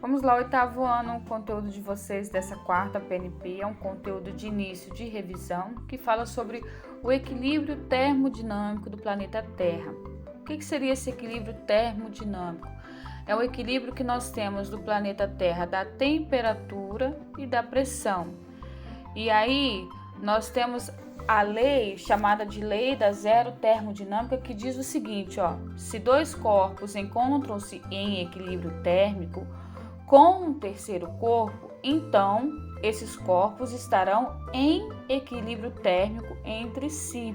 Vamos lá, oitavo ano, o conteúdo de vocês dessa quarta PNP é um conteúdo de início de revisão que fala sobre o equilíbrio termodinâmico do planeta Terra. O que seria esse equilíbrio termodinâmico? É o equilíbrio que nós temos do planeta Terra da temperatura e da pressão. E aí nós temos a lei chamada de lei da zero termodinâmica, que diz o seguinte, se dois corpos encontram-se em equilíbrio térmico com um terceiro corpo, então esses corpos estarão em equilíbrio térmico entre si.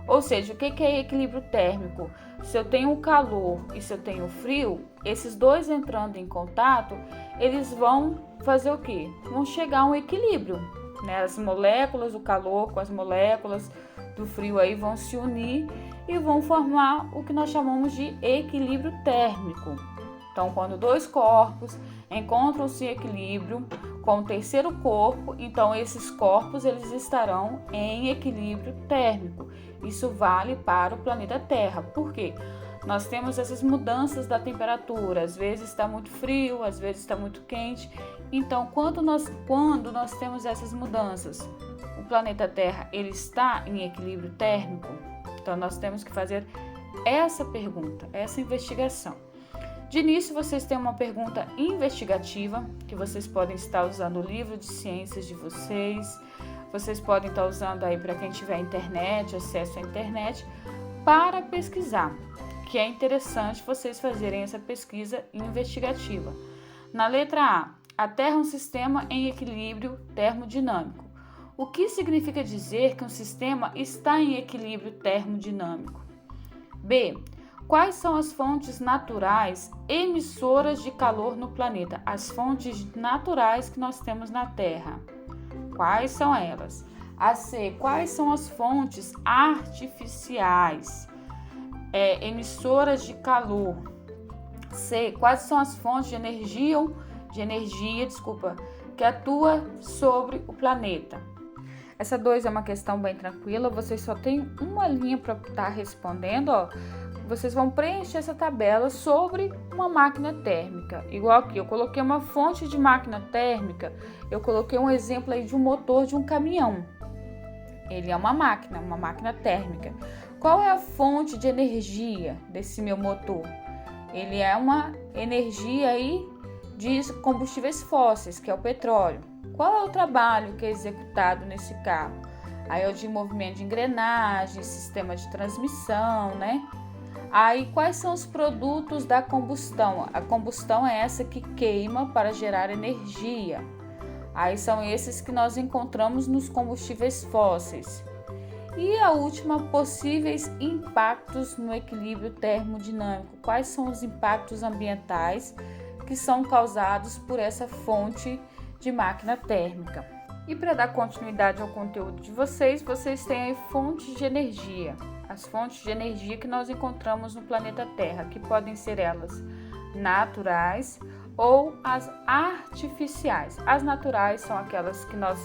Ou seja, o que é equilíbrio térmico? Se eu tenho calor e se eu tenho frio, esses dois entrando em contato, eles vão fazer o quê? Vão chegar a um equilíbrio, né? As moléculas do calor com as moléculas do frio aí vão se unir e vão formar o que nós chamamos de equilíbrio térmico. Então, quando dois corpos encontram-se em equilíbrio com o terceiro corpo, então esses corpos eles estarão em equilíbrio térmico. Isso vale para o planeta Terra. Por quê? Nós temos essas mudanças da temperatura, às vezes está muito frio, às vezes está muito quente. Então, quando nós temos essas mudanças, o planeta Terra ele está em equilíbrio térmico? Então, nós temos que fazer essa pergunta, essa investigação. De início, vocês têm uma pergunta investigativa, que vocês podem estar usando o livro de ciências de vocês, vocês podem estar usando aí para quem tiver internet, acesso à internet, para pesquisar, que é interessante vocês fazerem essa pesquisa investigativa. Na letra A Terra é um sistema em equilíbrio termodinâmico. O que significa dizer que um sistema está em equilíbrio termodinâmico? B. Quais são as fontes naturais emissoras de calor no planeta? As fontes naturais que nós temos na Terra. Quais são elas? A C. Quais são as fontes artificiais emissoras de calor? C. Quais são as fontes de energia, que atua sobre o planeta? Essa 2 é uma questão bem tranquila, vocês só têm uma linha para estar respondendo, Vocês vão preencher essa tabela sobre uma máquina térmica. Igual aqui, eu coloquei uma fonte de máquina térmica, eu coloquei um exemplo aí de um motor de um caminhão. Ele é uma máquina térmica. Qual é a fonte de energia desse meu motor? Ele é uma energia aí de combustíveis fósseis, que é o petróleo. Qual é o trabalho que é executado nesse carro? Aí é o de movimento de engrenagem, sistema de transmissão, né? Aí, quais são os produtos da combustão? A combustão é essa que queima para gerar energia. Aí são esses que nós encontramos nos combustíveis fósseis. E a última, possíveis impactos no equilíbrio termodinâmico. Quais são os impactos ambientais que são causados por essa fonte de máquina térmica? E para dar continuidade ao conteúdo de vocês têm aí fontes de energia. As fontes de energia que nós encontramos no planeta Terra, que podem ser elas naturais ou as artificiais. As naturais são aquelas que nós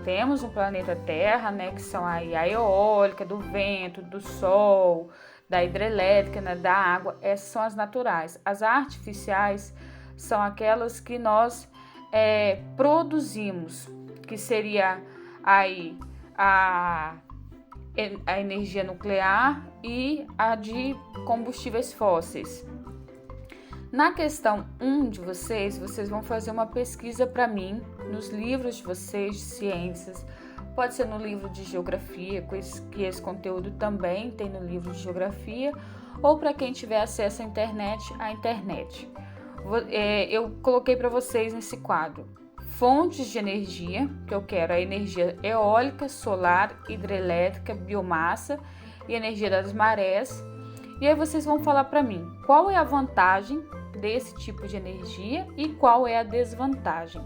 temos no planeta Terra, né, que são aí a eólica, do vento, do sol, da hidrelétrica, né, da água. Essas são as naturais. As artificiais são aquelas que nós produzimos, que seria aí a energia nuclear e a de combustíveis fósseis. Na questão 1 de vocês vão fazer uma pesquisa para mim nos livros de vocês de ciências, pode ser no livro de geografia, que esse conteúdo também tem no livro de geografia, ou para quem tiver acesso à internet. Eu coloquei para vocês nesse quadro fontes de energia, que eu quero a energia eólica, solar, hidrelétrica, biomassa e energia das marés. E aí vocês vão falar para mim qual é a vantagem desse tipo de energia e qual é a desvantagem.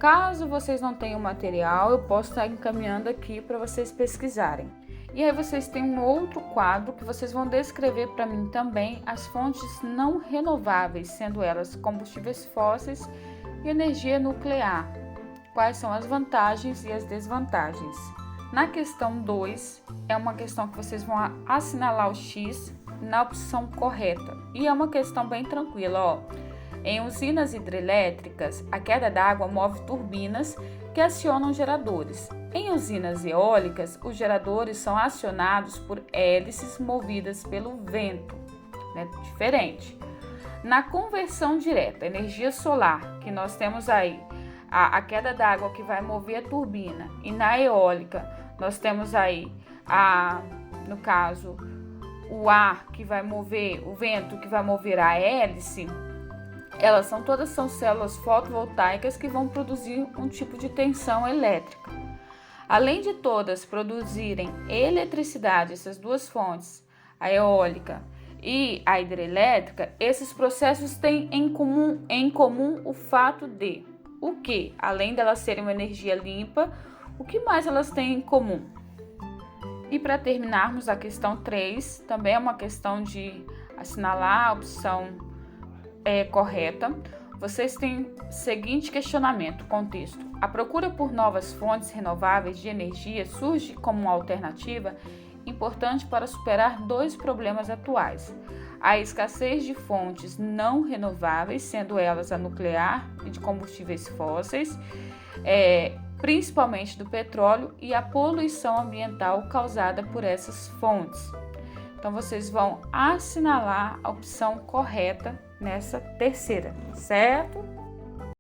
Caso vocês não tenham material, eu posso estar encaminhando aqui para vocês pesquisarem. E aí vocês têm um outro quadro que vocês vão descrever para mim também as fontes não renováveis, sendo elas combustíveis fósseis e energia nuclear. Quais são as vantagens e as desvantagens? Na questão 2, é uma questão que vocês vão assinalar o X na opção correta. E é uma questão bem tranquila, Em usinas hidrelétricas, a queda d'água move turbinas que acionam geradores. Em usinas eólicas, os geradores são acionados por hélices movidas pelo vento, né? Diferente. Na conversão direta, energia solar, que nós temos aí a queda d'água que vai mover a turbina, e na eólica nós temos aí, no caso, o ar que vai mover, o vento que vai mover a hélice. Elas são células fotovoltaicas que vão produzir um tipo de tensão elétrica. Além de todas produzirem eletricidade, essas duas fontes, a eólica e a hidrelétrica, esses processos têm em comum o fato de o que, além delas serem uma energia limpa, o que mais elas têm em comum? E para terminarmos, a questão 3 também é uma questão de assinalar a opção correta. Vocês têm o seguinte questionamento, contexto. A procura por novas fontes renováveis de energia surge como uma alternativa importante para superar dois problemas atuais: a escassez de fontes não renováveis, sendo elas a nuclear e de combustíveis fósseis, principalmente do petróleo, e a poluição ambiental causada por essas fontes. Então, vocês vão assinalar a opção correta nessa terceira, certo?